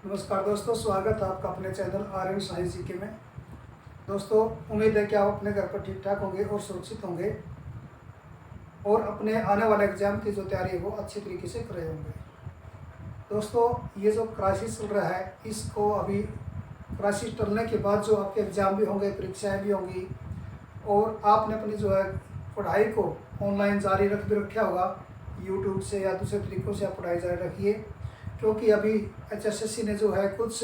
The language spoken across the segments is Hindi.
नमस्कार दोस्तों, स्वागत है आपका अपने channel R N science GK में। दोस्तों, उम्मीद है कि आप अपने घर पर ठीक ठाक होंगे और सुरक्षित होंगे और अपने आने वाले एग्जाम की जो तैयारी है वो अच्छी तरीके से कर रहे होंगे। दोस्तों, ये जो क्राइसिस चल रहा है, इसको अभी क्राइसिस टलने के बाद जो आपके एग्ज़ाम भी होंगे, परीक्षाएँ भी होंगी और आपने अपनी जो है पढ़ाई को ऑनलाइन जारी भी रखा होगा, यूट्यूब से या दूसरे तरीक़ों से आप पढ़ाई जारी रखिए। क्योंकि अभी HSSC ने जो है कुछ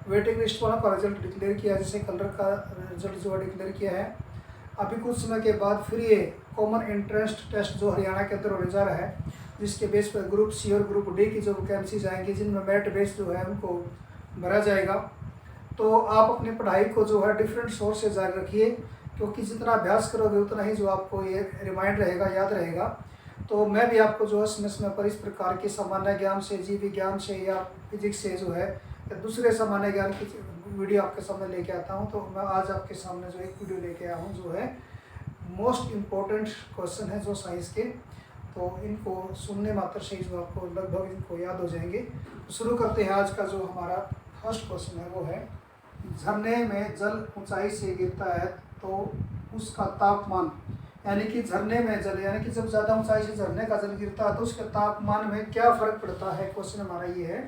वेटिंग लिस्ट वाला का रिजल्ट डिक्लेयर किया है, जैसे कलर का रिजल्ट जो है डिक्लेयर किया है। अभी कुछ समय के बाद फिर ये कॉमन एंट्रेंस टेस्ट जो हरियाणा के अंदर होने जा रहा है, जिसके बेस पर ग्रुप सी और ग्रुप डी की जो वैकेंसीज आएंगी, जिनमें मेरिट बेस जो है उनको भरा जाएगा। तो आप अपनी पढ़ाई को जो है डिफरेंट सोर्स से जारी रखिए, क्योंकि जितना अभ्यास करोगे उतना ही जो आपको ये रिमाइंड रहेगा, याद रहेगा। तो मैं भी आपको जो है समय पर इस प्रकार के सामान्य ज्ञान से, जीव विज्ञान से या फिजिक्स से जो है या दूसरे सामान्य ज्ञान की वीडियो आपके सामने लेके आता हूं। तो मैं आज आपके सामने जो एक वीडियो लेके आया हूं, जो है मोस्ट इम्पोर्टेंट क्वेश्चन है जो साइंस के। तो इनको सुनने मात्र से जो आपको लगभग इनको याद हो जाएंगे। तो शुरू करते हैं। आज का जो हमारा फर्स्ट क्वेश्चन है वो है, झरने में जल ऊंचाई से गिरता है तो उसका तापमान, यानी कि झरने में जल, यानी कि जब ज़्यादा ऊंचाई से झरने का जल गिरता है तो उसके तापमान में क्या फ़र्क पड़ता है। क्वेश्चन हमारा ये है।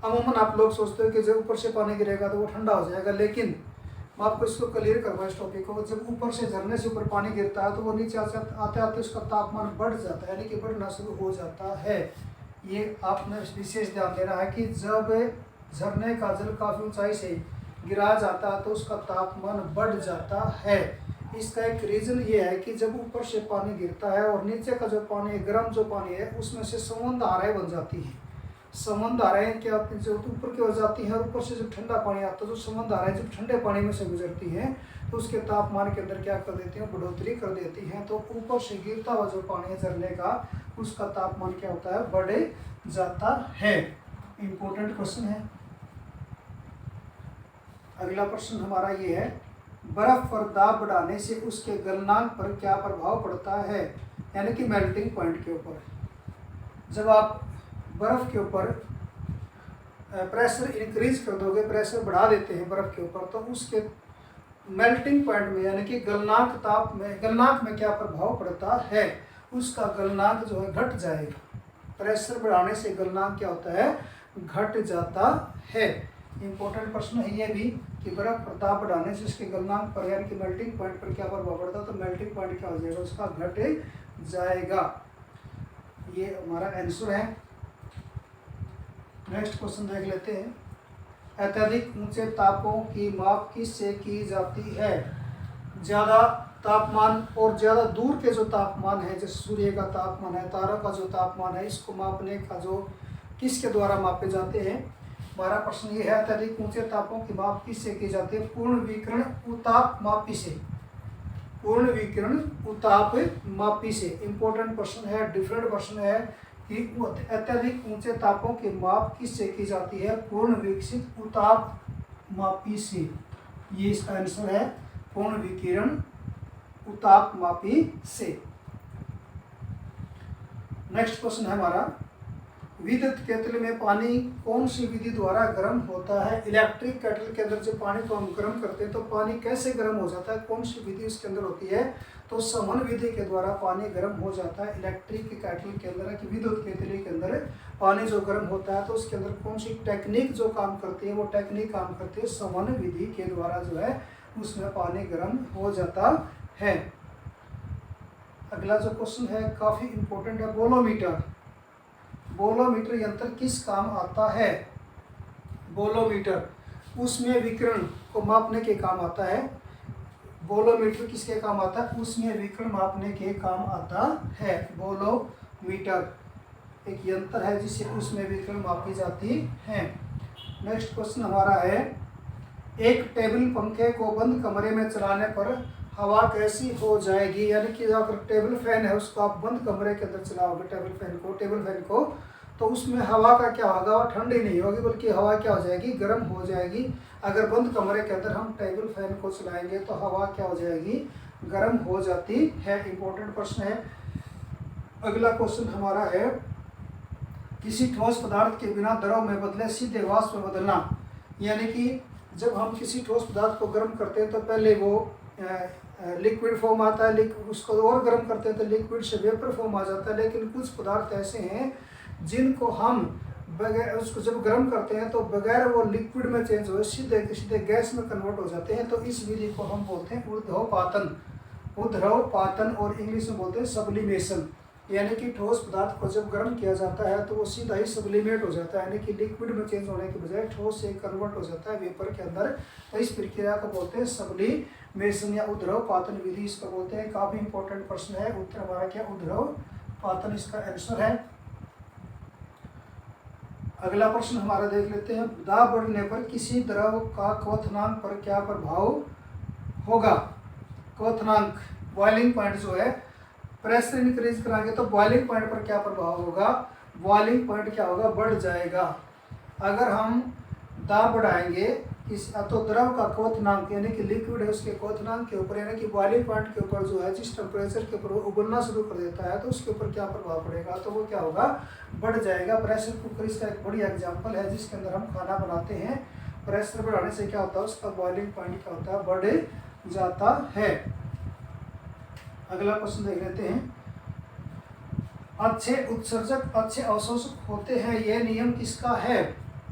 अमूमन आप लोग सोचते हो कि जब ऊपर से पानी गिरेगा तो वो ठंडा हो जाएगा, लेकिन मैं आपको इसको क्लियर करवाऊँ इस टॉपिक को। जब ऊपर से झरने से ऊपर पानी गिरता है तो वो नीचे आते आते उसका तापमान बढ़ जाता है, यानी कि बढ़ना शुरू हो जाता है। ये आपने विशेष ध्यान देना है कि जब झरने का जल काफ़ी ऊंचाई से गिराया जाता है तो उसका तापमान बढ़ जाता है। इसका एक रीज़न ये है कि जब ऊपर से पानी गिरता है और नीचे का जो पानी है, गर्म जो पानी है, उसमें से संवहन धाराएं बन जाती हैं। संवहन धाराएं क्या होती हैं, जो ऊपर की ओर जाती हैं और ऊपर से जब ठंडा पानी आता है, जो संवहन धाराएं जब ठंडे पानी में से गुजरती हैं तो उसके तापमान के अंदर क्या कर देती हैं, बढ़ोतरी कर देती हैं। तो ऊपर से गिरता हुआ जो पानी है झरने का, उसका तापमान क्या होता है, बढ़ जाता है। इम्पोर्टेंट क्वेश्चन है। अगला प्रश्न हमारा ये है, बर्फ पर दाब बढ़ाने से उसके गलनांक पर क्या प्रभाव पड़ता है, यानी कि मेल्टिंग पॉइंट के ऊपर। जब आप बर्फ़ के ऊपर प्रेशर इंक्रीज कर दोगे, प्रेशर बढ़ा देते हैं बर्फ़ के ऊपर, तो उसके मेल्टिंग पॉइंट में, यानी कि गलनांक में क्या प्रभाव पड़ता है, उसका गलनांक जो है घट जाएगा। प्रेशर बढ़ाने से गलनांक क्या होता है, घट जाता है। इम्पोर्टेंट प्रश्न है ये भी कि बर्फ पर दाब बढ़ाने से इसके गलनांक पर, यानी कि मेल्टिंग पॉइंट पर क्या प्रभाव पड़ता है, तो मेल्टिंग पॉइंट क्या हो जाएगा, उसका घट जाएगा। ये हमारा आंसर है। नेक्स्ट क्वेश्चन देख लेते हैं। अत्यधिक ऊंचे तापों की माप किससे की जाती है। ज़्यादा तापमान और ज़्यादा दूर के जो तापमान है, जैसे सूर्य का तापमान है, तारों का जो तापमान है, इसको मापने का जो किसके द्वारा मापे जाते हैं। हमारा प्रश्न ये है, अत्यधिक ऊंचे तापों की माप किससे की जाती है, पूर्ण विकिरण उताप मापी से। पूर्ण विकिरण उताप मापी से। इंपॉर्टेंट प्रश्न है, डिफरेंट प्रश्न है कि अत्यधिक ऊंचे तापों की माप किससे की जाती है, पूर्ण विकसित उताप मापी से। ये इसका आंसर है, पूर्ण विकिरण उताप मापी से। नेक्स्ट क्वेश्चन है हमारा, विद्युत केतली में पानी कौन सी विधि द्वारा गर्म होता है। इलेक्ट्रिक केटल के अंदर जब पानी को हम गर्म करते हैं तो पानी कैसे गर्म हो जाता है, कौन सी विधि उसके अंदर होती है, तो संवहन विधि के द्वारा पानी गर्म हो जाता है। इलेक्ट्रिक केटल के अंदर, कि विद्युत केतली के अंदर पानी जो गर्म होता है तो उसके अंदर कौन सी टेक्निक जो काम करती है, वो टेक्निक काम करती है संवहन विधि के द्वारा, जो है उसमें पानी गर्म हो जाता है। अगला जो क्वेश्चन है काफ़ी इंपॉर्टेंट है, बोलोमीटर। बोलोमीटर यंत्र किस काम आता है। बोलोमीटर उसमें विकिरण को मापने के काम आता है। बोलोमीटर किसके काम आता है, उसमें विकिरण मापने के काम आता है। बोलोमीटर एक यंत्र है जिससे उसमें विकिरण मापी जाती है। नेक्स्ट क्वेश्चन हमारा है, एक टेबल पंखे को बंद कमरे में चलाने पर हवा कैसी हो जाएगी, यानी कि अगर टेबल फैन है उसको आप बंद कमरे के अंदर चलाओगे, टेबल फैन को, तो उसमें हवा का क्या होगा, वह ठंडी नहीं होगी बल्कि हवा क्या हो जाएगी, गर्म हो जाएगी। अगर बंद कमरे के अंदर हम टेबल फैन को चलाएंगे तो हवा क्या हो जाएगी, गर्म हो जाती है। इंपॉर्टेंट प्रश्न है। अगला क्वेश्चन हमारा है, किसी ठोस पदार्थ के बिना द्रव में बदले सीधे वाष्प में बदलना, यानी कि जब हम किसी ठोस पदार्थ को गर्म करते हैं तो पहले वो लिक्विड फॉर्म आता है, उसको और गर्म करते हैं तो लिक्विड से वेपर फॉर्म आ जाता है। लेकिन कुछ पदार्थ ऐसे हैं जिनको हम बगैर उसको जब गर्म करते हैं तो बगैर वो लिक्विड में चेंज हुए सीधे सीधे गैस में कन्वर्ट हो जाते हैं। तो इस विधि को हम बोलते हैं ऊर्ध्वपातन। ऊर्ध्वपातन और इंग्लिश में बोलते हैं सब्लिमेशन, यानी कि ठोस पदार्थ को जब गर्म किया जाता है तो वो सीधा ही सब्लिमेट हो जाता है, यानी कि लिक्विड में चेंज होने के बजाय ठोस से कन्वर्ट हो जाता है वेपर के अंदर। तो इस प्रक्रिया को बोलते हैं सब्लिमेशन या ऊर्ध्वपातन विधि इसको बोलते हैं। काफ़ी इंपॉर्टेंट प्रश्न है। उत्तर हमारा क्या ऊर्ध्वपातन इसका आंसर है। अगला प्रश्न हमारा देख लेते हैं। दाब बढ़ने पर किसी द्रव का क्वथनांक पर क्या प्रभाव होगा। क्वथनांक बॉइलिंग पॉइंट जो है, प्रेशर इंक्रीज कराएंगे तो बॉइलिंग पॉइंट पर क्या प्रभाव होगा। बॉइलिंग पॉइंट क्या होगा, बढ़ जाएगा। अगर हम दाब बढ़ाएंगे तो द्रव का क्वथनांक यानी कि लिक्विड है उसके क्वथनांक के ऊपर यानी कि बॉइलिंग पॉइंट के ऊपर जो है जिस टेम्परेचर के ऊपर वो उबलना शुरू कर देता है तो उसके ऊपर क्या प्रभाव पड़ेगा, तो वो क्या होगा, बढ़ जाएगा। प्रेशर कुकर इसका एक बढ़िया एग्जांपल है जिसके अंदर हम खाना बनाते हैं। प्रेशर बढ़ाने से क्या होता है, उसका बॉइलिंग पॉइंट क्या होता है, बढ़ जाता है। अगला प्रश्न देख लेते हैं। अच्छे उत्सर्जक अच्छे अवशोषक होते हैं, यह नियम किसका है।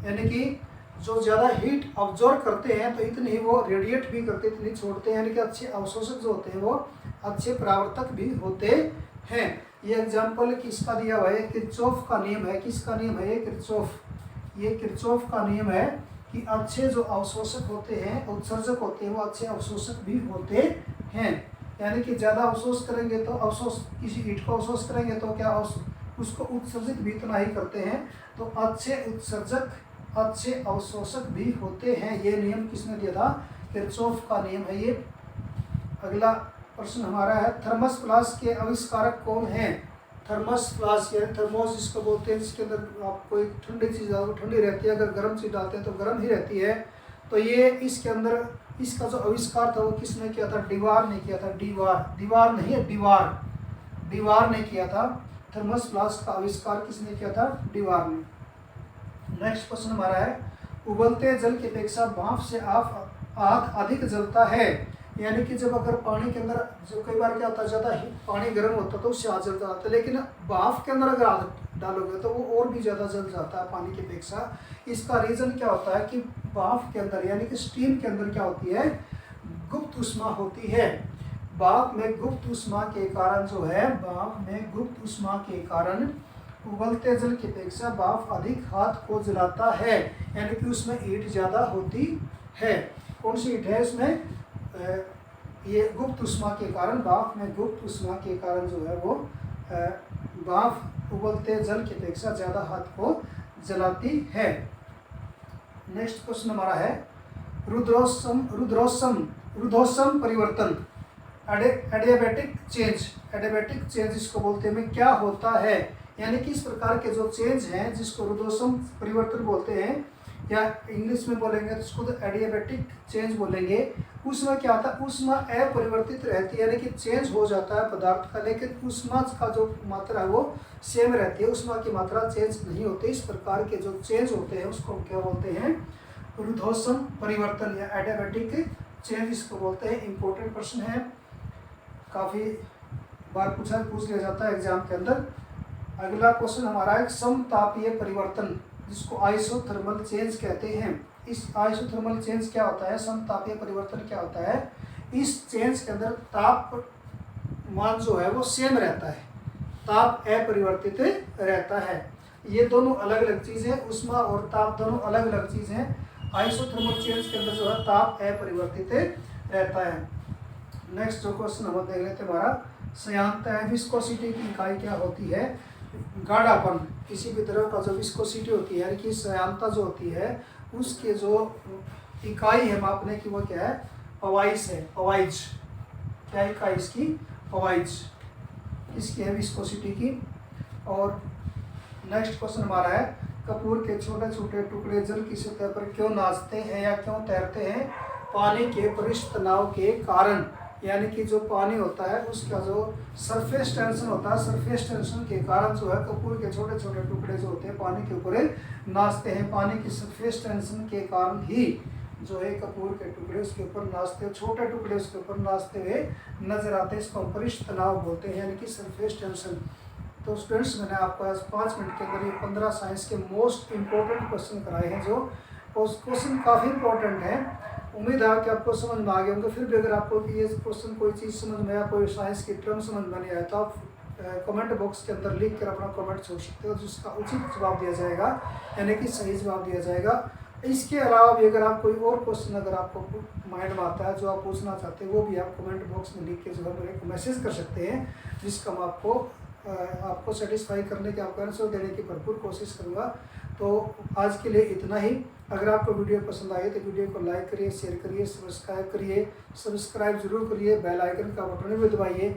यानी कि जो ज़्यादा हीट ऑब्जॉर्व करते हैं तो इतनी ही वो रेडिएट भी करते इतनी छोड़ते हैं, यानी कि अच्छे अवशोषक जो होते हैं वो अच्छे परावर्तक भी होते हैं। ये एग्जाम्पल किसका दिया हुआ है, किरचॉफ का नियम है। किसका नियम है ये किरचॉफ का नियम है कि अच्छे जो अवशोषक होते हैं उत्सर्जक होते हैं वो अच्छे अवशोषक भी होते हैं। यानी कि ज़्यादा अवशोष करेंगे तो किसी हीट को अवशोष करेंगे तो क्या उसको उत्सर्जित भी इतना ही करते हैं। तो अच्छे उत्सर्जक अच्छे अवशोषक भी होते हैं। ये नियम किसने दिया था, किरचॉफ का नियम है ये। अगला प्रश्न हमारा है। थर्मस फ्लास्क के आविष्कारक कौन हैं। थर्मस फ्लास्क या थर्मोस जिसको बोलते हैं, जिसके अंदर आप कोई ठंडी चीज़ डालो ठंडी रहती है, अगर गर्म चीज़ डालते हैं तो गर्म ही रहती है। तो ये इसके अंदर इसका जो आविष्कार था वो किसने किया था, डिवार ने किया था। दीवार नहीं है, डिवार ने किया था। थर्मस फ्लास्क का आविष्कार किसने किया था, डिवार ने। नेक्स्ट क्वेश्चन हमारा है। उबलते जल की अपेक्षा भाप से आग अधिक जलता है। यानी कि जब अगर पानी के अंदर जो कई बार क्या होता है, ज़्यादा पानी गर्म होता है तो उससे आग जल जाता है, लेकिन भाप के अंदर अगर आग डालोगे तो वो और भी ज़्यादा जल जाता है पानी की अपेक्षा। इसका रीज़न क्या होता है कि भाप के अंदर यानी कि स्टीम के अंदर क्या होती है, गुप्त ऊष्मा होती है। भाप में गुप्त ऊष्मा के कारण जो है, भाप में गुप्त ऊष्मा के कारण उबलते जल की अपेक्षा भाप अधिक हाथ को जलाता है, यानी कि उसमें हीट ज़्यादा होती है। कौन सी हीट है इसमें, ये गुप्त ऊष्मा के कारण, भाप में गुप्त ऊष्मा के कारण जो है वो भाप उबलते जल की अपेक्षा ज़्यादा हाथ को जलाती है। नेक्स्ट क्वेश्चन हमारा है। रुद्धोष्म परिवर्तन एडियाबैटिक चेंज इसको बोलते हैं, में क्या होता है। यानी कि इस प्रकार के जो चेंज हैं जिसको रुद्धोष्म परिवर्तन बोलते हैं, या इंग्लिश में बोलेंगे तो उसको तो एडियाबैटिक चेंज बोलेंगे। उसमें क्या होता है, ऊष्मा अपरिवर्तित रहती है, यानी कि चेंज हो जाता है पदार्थ का, लेकिन ऊष्मा का जो मात्रा है वो सेम रहती है, ऊष्मा की मात्रा चेंज नहीं होती। इस प्रकार के जो चेंज होते हैं उसको हम क्या बोलते हैं, रुद्धोष्म परिवर्तन या एडियाबैटिक चेंज इसको बोलते हैं। इंपॉर्टेंट प्रश्न है, काफ़ी बार पूछ लिया जाता है एग्जाम के अंदर। अगला क्वेश्चन हमारा है समतापीय परिवर्तन, जिसको आइसोथर्मल चेंज कहते हैं। इस आइसोथर्मल चेंज क्या होता है, समतापीय परिवर्तन क्या होता है। इस चेंज के अंदर तापमान जो है वो सेम रहता है, ताप अपरिवर्तित रहता है। ये दोनों अलग अलग चीज़ है, ऊष्मा और ताप दोनों अलग अलग चीज़ हैं। आइसोथर्मल चेंज के अंदर जो है ताप अपरिवर्तित रहता है। नेक्स्ट जो क्वेश्चन हम देख लेते हैं हमारा, संयांत है विस्कोसिटी की इकाई क्या होती है। गाढ़ापन, किसी भी तरह का जो विस्कोसिटी होती है यानी कि संयांता जो होती है उसके जो इकाई है मापने की वो क्या है, पवाइज है। पवाइज क्या इकाई इसकी, पवाइज इसकी है विस्कोसिटी की। और नेक्स्ट क्वेश्चन हमारा है, कपूर के छोटे छोटे टुकड़े जल की सतह पर क्यों नाचते हैं या क्यों तैरते हैं। पानी के पृष्ठ तनाव के कारण, यानी कि जो पानी होता है उसका जो सरफेस टेंशन होता है, सरफेस टेंशन के कारण जो है कपूर के छोटे छोटे टुकड़े जो होते हैं पानी के ऊपर नाचते हैं। पानी की सरफेस टेंशन के कारण ही जो है कपूर के टुकड़े उसके ऊपर नाचते हुए, छोटे टुकड़े उसके ऊपर नाचते हुए नजर आते हैं। इसको हम पृष्ठ तनाव बोलते हैं, यानी कि सरफेस टेंशन। तो स्टूडेंट्स, मैंने आपको आज 5 मिनट के अंदर ये 15 साइंस के मोस्ट इंपॉर्टेंट क्वेश्चन कराए हैं, जो क्वेश्चन काफ़ी इंपॉर्टेंट है। उम्मीद है कि आपको समझ में आ गए होंगे। फिर भी अगर आपको ये क्वेश्चन कोई चीज़ समझ में आया, कोई साइंस की टर्म समझ में नहीं आया, तो आप कमेंट बॉक्स के अंदर लिख कर अपना कमेंट छोड़ सकते हो, जिसका उचित जवाब दिया जाएगा, यानी कि सही जवाब दिया जाएगा। इसके अलावा भी अगर आप कोई और क्वेश्चन अगर आपको माइंड में आता है जो आप पूछना चाहते हैं, वो भी आप कमेंट बॉक्स में लिख के जो है मेरे को मैसेज कर सकते हैं, जिसका मैं आपको सेटिस्फाई करने के, आपको आंसर देने की भरपूर कोशिश करूँगा। तो आज के लिए इतना ही। अगर आपको वीडियो पसंद आए तो वीडियो को लाइक करिए, शेयर करिए, सब्सक्राइब करिए, सब्सक्राइब जरूर करिए, बेल आइकन का बटन भी दबाइए।